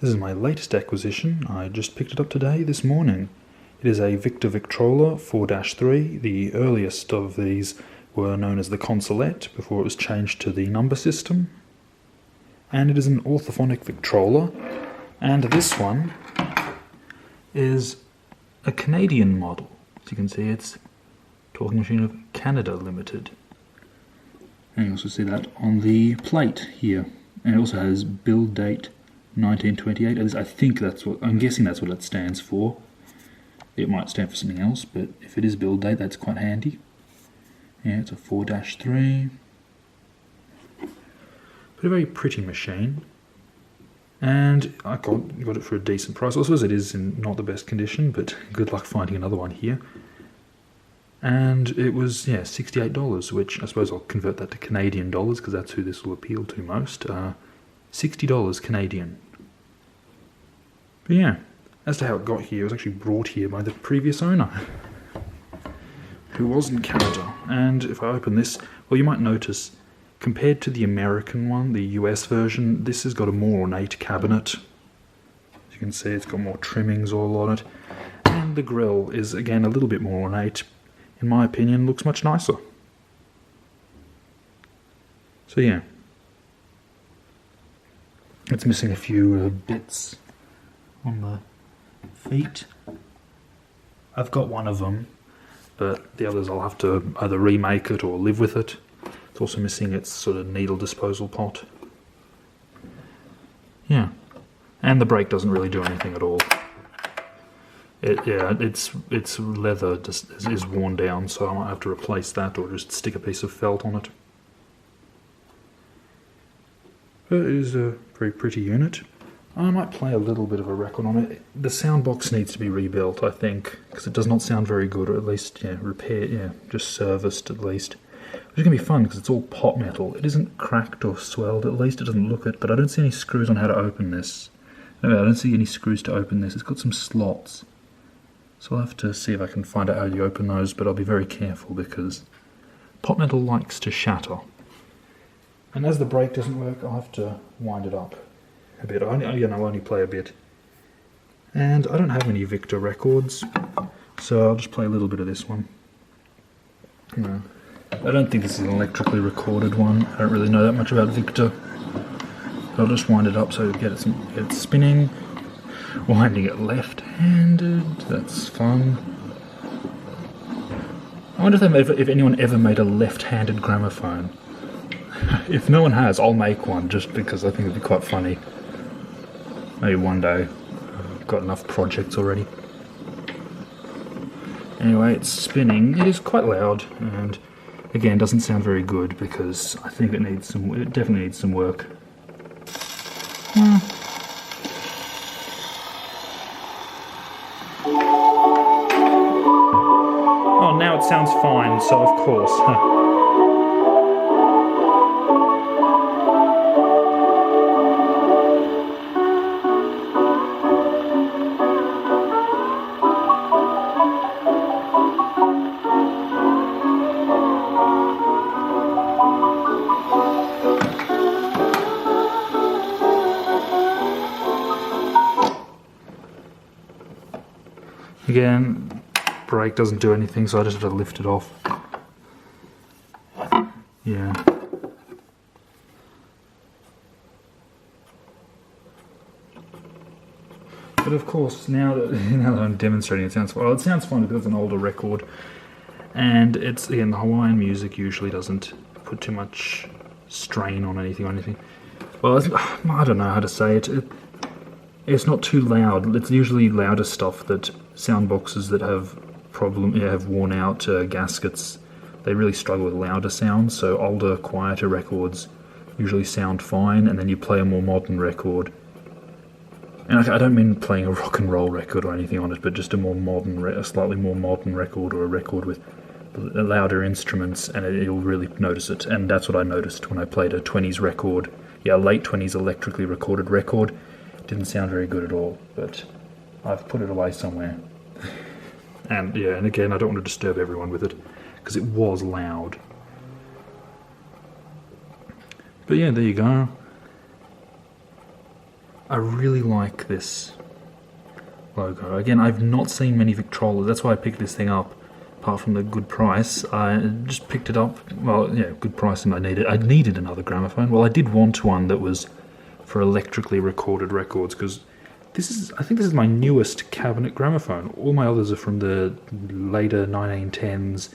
This is my latest acquisition. I just picked it up today, this morning. It is a Victrola 4-3. The earliest of these were known as the Consulette before it was changed to the number system. And it is an orthophonic Victrola. And this one is a Canadian model. As you can see, it's Talking Machine of Canada Limited. And you also see that on the plate here. And it also has build date 1928. At least I think that's what, I'm guessing that's what it stands for. It might stand for something else, but if it is build date, that's quite handy. Yeah, it's a 4-3. But a very pretty machine. And I got it for a decent price. I suppose it is in not the best condition, but good luck finding another one here. And it was, yeah, $68, which I suppose I'll convert that to Canadian dollars, because that's who this will appeal to most. $60 Canadian. But yeah, as to how it got here, it was actually brought here by the previous owner, who was in Canada. And if I open this, well, you might notice, compared to the American one, the US version, this has got a more ornate cabinet. As you can see, it's got more trimmings all on it. And the grille is, again, a little bit more ornate. In my opinion, looks much nicer. So yeah. It's missing a few bits on the feet. I've got one of them, but the others I'll have to either remake it or live with it. It's also missing its sort of needle disposal pot. Yeah, and the brake doesn't really do anything at all. Its leather just is worn down, so I might have to replace that or just stick a piece of felt on it. But it is a very pretty unit. I might play a little bit of a record on it. The sound box needs to be rebuilt, I think, because it does not sound very good, or at least, yeah, repaired, yeah, just serviced at least. Which is going to be fun because it's all pot metal. It isn't cracked or swelled, at least it doesn't look it, but I don't see any screws on how to open this. No, I don't see any screws to open this. It's got some slots. So I'll have to see if I can find out how you open those, but I'll be very careful because pot metal likes to shatter. And as the brake doesn't work, I'll have to wind it up a bit. I'll only play a bit. And I don't have any Victor records, so I'll just play a little bit of this one. No, I don't think this is an electrically recorded one. I don't really know that much about Victor. I'll just wind it up so get it spinning. Winding it left-handed, that's fun. I wonder if anyone ever made a left-handed gramophone. If no one has, I'll make one, just because I think it'd be quite funny. Maybe one day. I've got enough projects already. Anyway, it's spinning. It is quite loud, and again, doesn't sound very good because I think it definitely needs some work. Oh, now it sounds fine, so of course. Again, brake doesn't do anything, so I just have to lift it off. Yeah. But of course, now that I'm demonstrating, it sounds fine. Well, it sounds fine because it's an older record, and it's, again, the Hawaiian music usually doesn't put too much strain on anything. Well, I don't know how to say it. It's not too loud. It's usually louder stuff that sound boxes that have have worn out gaskets. They really struggle with louder sounds. So older, quieter records usually sound fine, and then you play a more modern record. And I don't mean playing a rock and roll record or anything on it, but just a slightly more modern record, or a record with louder instruments, and you'll really notice it. And that's what I noticed when I played a 20s record. Yeah, a late 20s electrically recorded record. Didn't sound very good at all, but I've put it away somewhere. And yeah, and again, I don't want to disturb everyone with it, because it was loud. But yeah, there you go. I really like this logo. Again, I've not seen many Victrolas, that's why I picked this thing up. Apart from the good price, I just picked it up. Well, yeah, good price, and I needed another gramophone. Well, I did want one that was for electrically recorded records, because I think this is my newest cabinet gramophone. All my others are from the later 1910s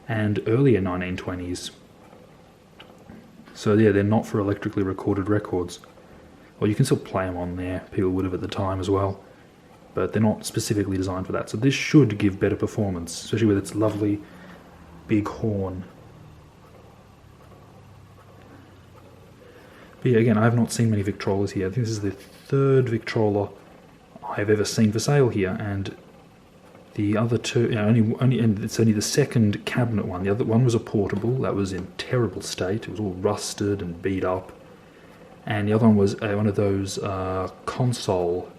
and earlier 1920s. So yeah, they're not for electrically recorded records. Well, you can still play them on there. People would have at the time as well. But they're not specifically designed for that. So this should give better performance, especially with its lovely big horn. But yeah, again, I have not seen many Victrolas here. I think this is the third Victrola I've ever seen for sale here, and the other two, and it's only the second cabinet one. The other one was a portable that was in terrible state. It was all rusted and beat up. And the other one was one of those console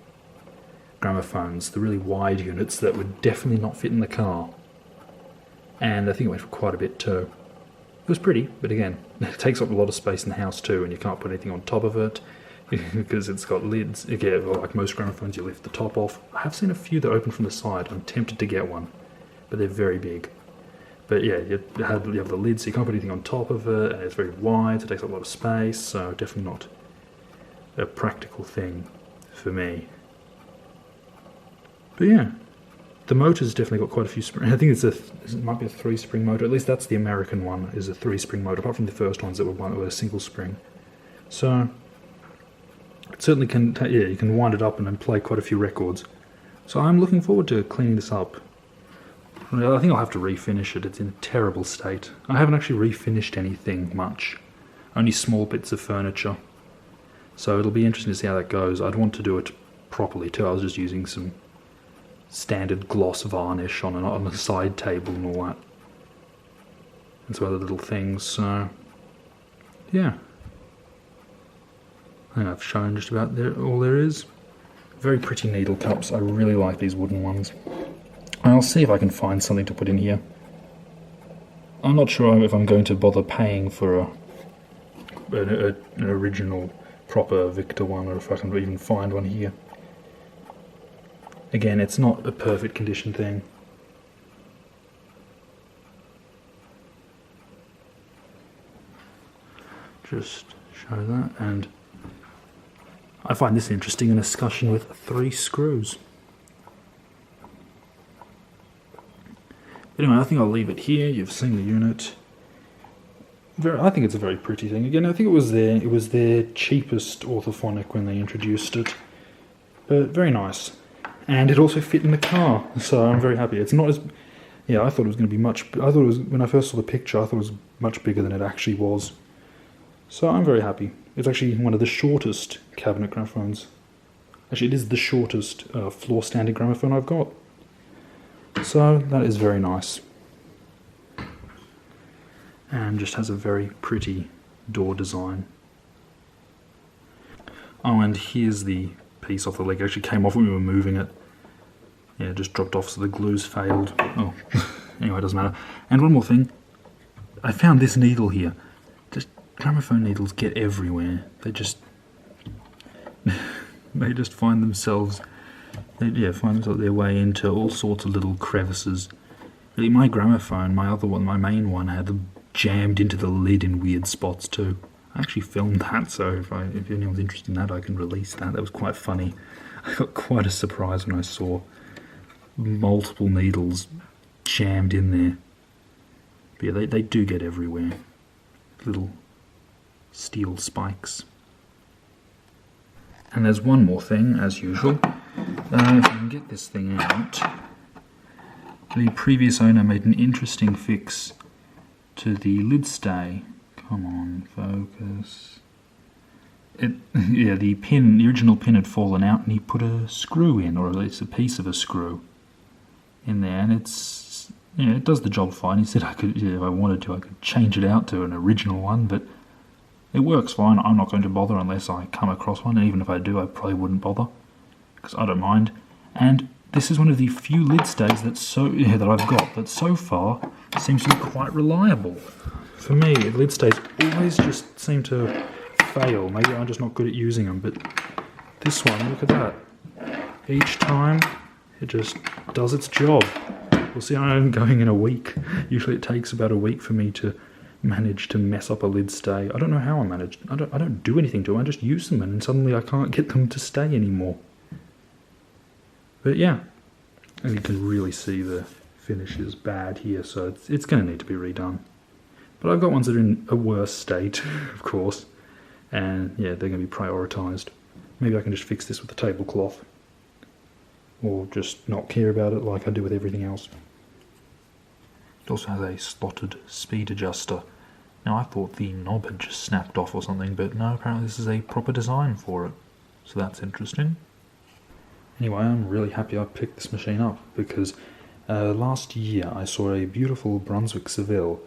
gramophones, the really wide units that would definitely not fit in the car. And I think it went for quite a bit too. It was pretty, but again, it takes up a lot of space in the house too, and you can't put anything on top of it because it's got lids. Again, well, like most gramophones, you lift the top off. I have seen a few that open from the side. I'm tempted to get one, but they're very big. But yeah, you have the lids, so you can't put anything on top of it, and it's very wide, so it takes up a lot of space, so definitely not a practical thing for me. But yeah, the motor's definitely got quite a few springs. I think it might be a 3-spring motor. At least that's the American one, is a 3-spring motor, apart from the first ones that were a single spring. So it certainly can, you can wind it up and then play quite a few records. So I'm looking forward to cleaning this up. I think I'll have to refinish it. It's in a terrible state. I haven't actually refinished anything much, only small bits of furniture. So it'll be interesting to see how that goes. I'd want to do it properly too. I was just using some standard gloss varnish on a side table and all that, and some other little things. So yeah, I think I've shown just about all there is. Very pretty needle cups. I really like these wooden ones. I'll see if I can find something to put in here. I'm not sure if I'm going to bother paying for an original proper Victor one, or if I can even find one here. Again, it's not a perfect condition thing. Just show that, and I find this interesting, an escutcheon with 3 screws. But anyway, I think I'll leave it here. You've seen the unit. I think it's a very pretty thing. Again, I think it was their cheapest orthophonic when they introduced it, but very nice. And it also fit in the car, so I'm very happy. It's not as... Yeah, I thought it was going to be much... I thought it was... When I first saw the picture, I thought it was much bigger than it actually was. So I'm very happy. It's actually one of the shortest cabinet gramophones. Actually, it is the shortest floor-standing gramophone I've got. So that is very nice. And just has a very pretty door design. Oh, and here's the piece off the leg. It actually came off when we were moving it. Yeah, it just dropped off, so the glue's failed. Oh, anyway, it doesn't matter. And one more thing. I found this needle here. Just gramophone needles get everywhere. They just find themselves their way into all sorts of little crevices. Really, my gramophone, my other one, my main one, had them jammed into the lid in weird spots too. I actually filmed that, so if anyone's interested in that, I can release that. That was quite funny. I got quite a surprise when I saw multiple needles jammed in there. But yeah, they do get everywhere. Little steel spikes. And there's one more thing, as usual. If I can get this thing out. The previous owner made an interesting fix to the lid stay. Come on, focus. The original pin had fallen out, and he put a screw in, or at least a piece of a screw in there, and it does the job fine. He said if I wanted to, I could change it out to an original one, but it works fine. I'm not going to bother unless I come across one, and even if I do, I probably wouldn't bother, because I don't mind. And this is one of the few lid stays that I've got that so far seems to be quite reliable. For me, lid stays always just seem to fail. Maybe I'm just not good at using them, but this one, look at that. Each time it just does its job. We'll see how I'm going in a week. Usually it takes about a week for me to manage to mess up a lid stay. I don't know how I managed. I don't do anything to them, I just use them and suddenly I can't get them to stay anymore. But yeah, and you can really see the finish is bad here, so it's going to need to be redone. But I've got ones that are in a worse state, of course, and yeah, they're going to be prioritised. Maybe I can just fix this with a tablecloth, or just not care about it like I do with everything else. It also has a slotted speed adjuster. Now I thought the knob had just snapped off or something, but no, apparently this is a proper design for it. So that's interesting. Anyway, I'm really happy I picked this machine up, because last year I saw a beautiful Brunswick Seville,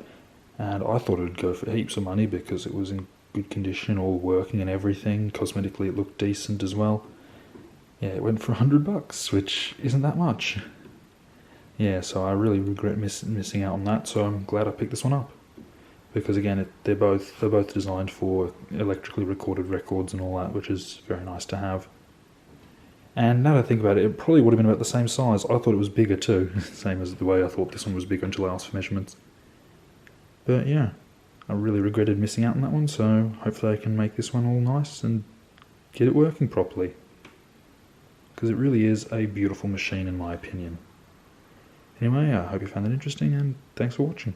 and I thought it would go for heaps of money because it was in good condition, all working and everything. Cosmetically it looked decent as well. Yeah, it went for $100, which isn't that much. Yeah, so I really regret missing out on that, so I'm glad I picked this one up. Because again, they're both designed for electrically recorded records and all that, which is very nice to have. And now that I think about it, it probably would have been about the same size. I thought it was bigger too, same as the way I thought this one was bigger until I asked for measurements. But yeah, I really regretted missing out on that one, so hopefully I can make this one all nice and get it working properly. Because it really is a beautiful machine in my opinion. Anyway, I hope you found that interesting, and thanks for watching.